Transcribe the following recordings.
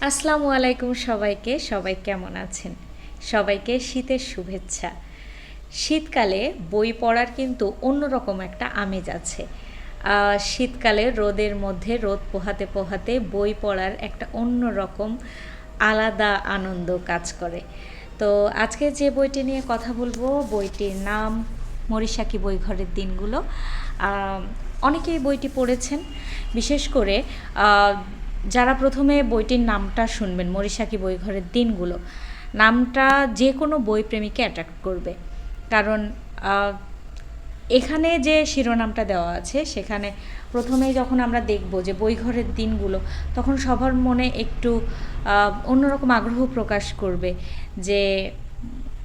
আসসালামু আলাইকুম সবাইকে। সবাই কেমন আছেন? সবাইকে শীতের শুভেচ্ছা। শীতকালে বই পড়ার কিন্তু অন্যরকম একটা আমেজ আছে। শীতকালে রোদের মধ্যে রোদ পোহাতে পোহাতে বই পড়ার একটা অন্যরকম আলাদা আনন্দ কাজ করে। তো আজকে যে বইটি নিয়ে কথা বলবো, বইটির নাম মরিশাকি বইঘরের দিনগুলো। অনেকেই বইটি পড়েছেন, বিশেষ করে যারা প্রথমে বইটির নামটা শুনবেন, মরিশাকি বইঘরের দিনগুলো, নামটা যে কোনো বই প্রেমীকে অ্যাট্রাক্ট করবে। কারণ এখানে যে শিরোনামটা দেওয়া আছে, সেখানে প্রথমেই যখন আমরা দেখব যে বইঘরের দিনগুলো, তখন সবার মনে একটু অন্যরকম আগ্রহ প্রকাশ করবে যে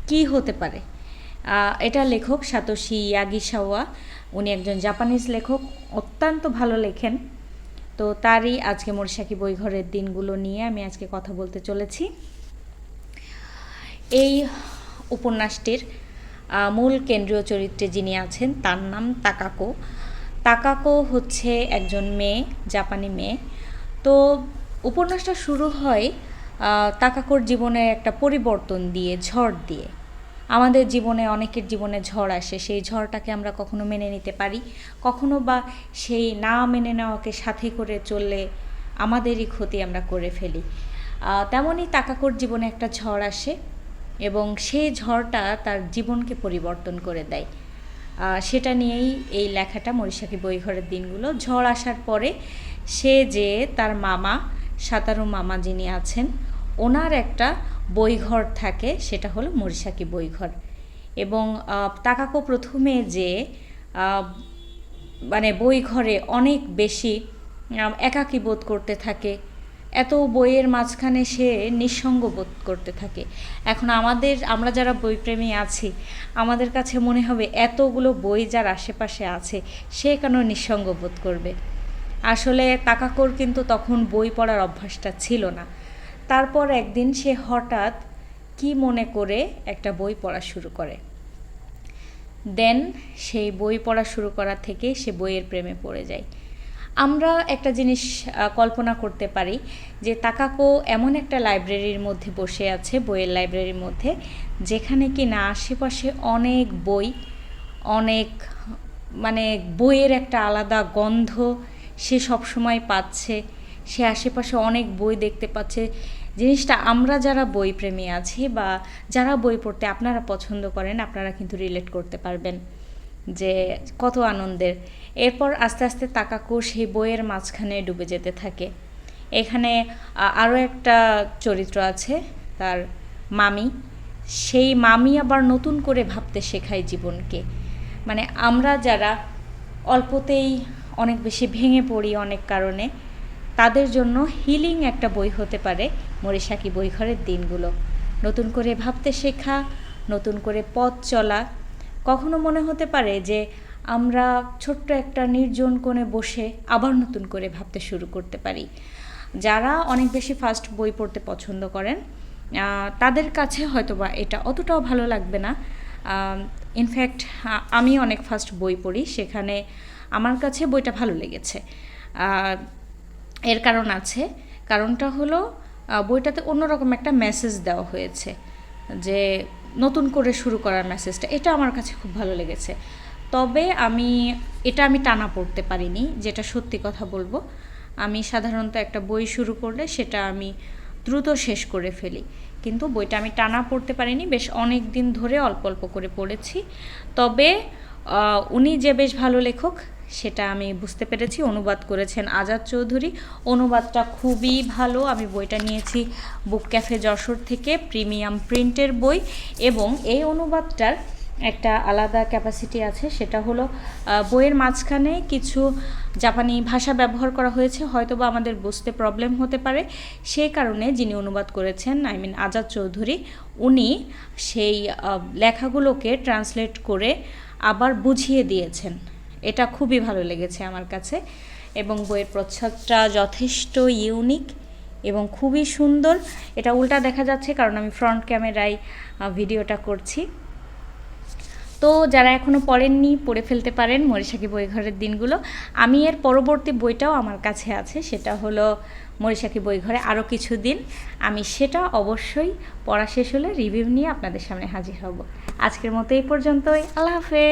কি হতে পারে। এটা লেখক সাতোশি ইয়াগিসাওয়া, উনি একজন জাপানিজ লেখক, অত্যন্ত ভালো লেখেন। তো তারই আজকে মরিশাকি বইঘরের দিনগুলো নিয়ে আমি আজকে কথা বলতে চলেছি। এই উপন্যাসটির মূল কেন্দ্রীয় চরিত্রে যিনি আছেন তার নাম তাকাকো। তাকাকো হচ্ছে একজন মেয়ে, জাপানি মেয়ে। তো উপন্যাসটা শুরু হয় তাকাকোর জীবনের একটা পরিবর্তন দিয়ে, ঝড় দিয়ে। আমাদের জীবনে, অনেকের জীবনে ঝড় আসে, সেই ঝড়টাকে আমরা কখনো মেনে নিতে পারি, কখনো বা সেই না মেনে নেওয়াকে সাথে করে চললে আমাদেরই ক্ষতি আমরা করে ফেলি। তেমনই তাকাকোর জীবনে একটা ঝড় আসে এবং সেই ঝড়টা তার জীবনকে পরিবর্তন করে দেয়। সেটা নিয়েই এই লেখাটা, মরিশাকি বইঘরের দিনগুলো। ঝড় আসার পরে সে যে তার মামা, সাতারু মামা যিনি আছেন, ওনার একটা বইঘর থাকে, সেটা হলো মরিশাকি বইঘর। এবং তাকাকো প্রথমে যে মানে বইঘরে অনেক বেশি একাকী বোধ করতে থাকে, এত বইয়ের মাঝখানে সে নিঃসঙ্গ বোধ করতে থাকে। এখন আমরা যারা বইপ্রেমী আছি, আমাদের কাছে মনে হবে এতগুলো বই যার আশেপাশে আছে, সে কেন নিঃসঙ্গ বোধ করবে। আসলে তাকাকোর কিন্তু তখন বই পড়ার অভ্যাসটা ছিল না। তারপর একদিন সে হঠাৎ কি মনে করে একটা বই পড়া শুরু করে। দেন সেই বই পড়া শুরু করা থেকে সে বইয়ের প্রেমে পড়ে যায়। আমরা একটা জিনিস কল্পনা করতে পারি যে তাকাকো এমন একটা লাইব্রেরির মধ্যে বসে আছে, বইয়ের লাইব্রেরির মধ্যে, যেখানে কি না আশেপাশে অনেক বই, অনেক মানে বইয়ের একটা আলাদা গন্ধ সে সবসময় পাচ্ছে। সে আশেপাশে অনেক বই দেখতে পাচ্ছে। জিনিসটা আমরা যারা বই প্রেমী আছি বা যারা বই পড়তে আপনারা পছন্দ করেন, আপনারা কিন্তু রিলেট করতে পারবেন যে কত আনন্দের। এরপর আস্তে আস্তে তাকাকো সেই বইয়ের মাঝখানে ডুবে যেতে থাকে। এখানে আরও একটা চরিত্র আছে, তার মামি। সেই মামি আবার নতুন করে ভাবতে শেখায় জীবনকে। মানে আমরা যারা অল্পতেই অনেক বেশি ভেঙে পড়ি অনেক কারণে, তাদের জন্য হিলিং একটা বই হতে পারে মরিশাকি বইঘরের দিনগুলো। নতুন করে ভাবতে শেখা, নতুন করে পথ চলা। কখনো মনে হতে পারে যে আমরা ছোট্ট একটা নির্জন কোণে বসে আবার নতুন করে ভাবতে শুরু করতে পারি। যারা অনেক বেশি ফাস্ট বই পড়তে পছন্দ করেন, তাদের কাছে হয়তোবা এটা অতটাও ভালো লাগবে না। ইনফ্যাক্ট আমি অনেক ফাস্ট বই পড়ি, সেখানে আমার কাছে বইটা ভালো লেগেছে। এর কারণ আছে। কারণটা হলো বইটাতে অন্যরকম একটা মেসেজ দেওয়া হয়েছে, যে নতুন করে শুরু করার মেসেজটা, এটা আমার কাছে খুব ভালো লেগেছে। তবে আমি টানা পড়তে পারিনি, যেটা সত্যি কথা বলবো। আমি সাধারণত একটা বই শুরু করলে সেটা আমি দ্রুত শেষ করে ফেলি, কিন্তু বইটা আমি টানা পড়তে পারিনি। বেশ অনেক দিন ধরে অল্প অল্প করে পড়েছি। তবে উনি যে বেশ ভালো লেখক সেটা আমি বুঝতে পেরেছি। অনুবাদ করেছেন আজাদ চৌধুরী। অনুবাদটা খুবই ভালো। আমি বইটা নিয়েছি বুক ক্যাফে যশোর থেকে, প্রিমিয়াম প্রিন্টের বই। এবং এই অনুবাদটার একটা আলাদা ক্যাপাসিটি আছে, সেটা হলো বইয়ের মাঝখানে কিছু জাপানি ভাষা ব্যবহার করা হয়েছে, হয়তোবা আমাদের বুঝতে প্রবলেম হতে পারে। সেই কারণে যিনি অনুবাদ করেছেন, আজাদ চৌধুরী, উনি সেই লেখাগুলোকে ট্রান্সলেট করে আবার বুঝিয়ে দিয়েছেন। এটা খুবই ভালো লেগেছে আমার কাছে। এবং বইয়ের প্রচ্ছদটা যথেষ্ট ইউনিক এবং খুবই সুন্দর। এটা উল্টা দেখা যাচ্ছে কারণ আমি ফ্রন্ট ক্যামেরায় ভিডিওটা করছি। তো যারা এখনও পড়েননি পড়ে ফেলতে পারেন মরিশাকি বইঘরের দিনগুলো। আমি এর পরবর্তী বইটাও আমার কাছে আছে, সেটা হলো মরিশাকি বইঘরে আরও কিছু দিন। আমি সেটা অবশ্যই পড়া শেষ হলে রিভিউ নিয়ে আপনাদের সামনে হাজির হব। আজকের মতো এই পর্যন্তই। আল্লাহ হাফেজ।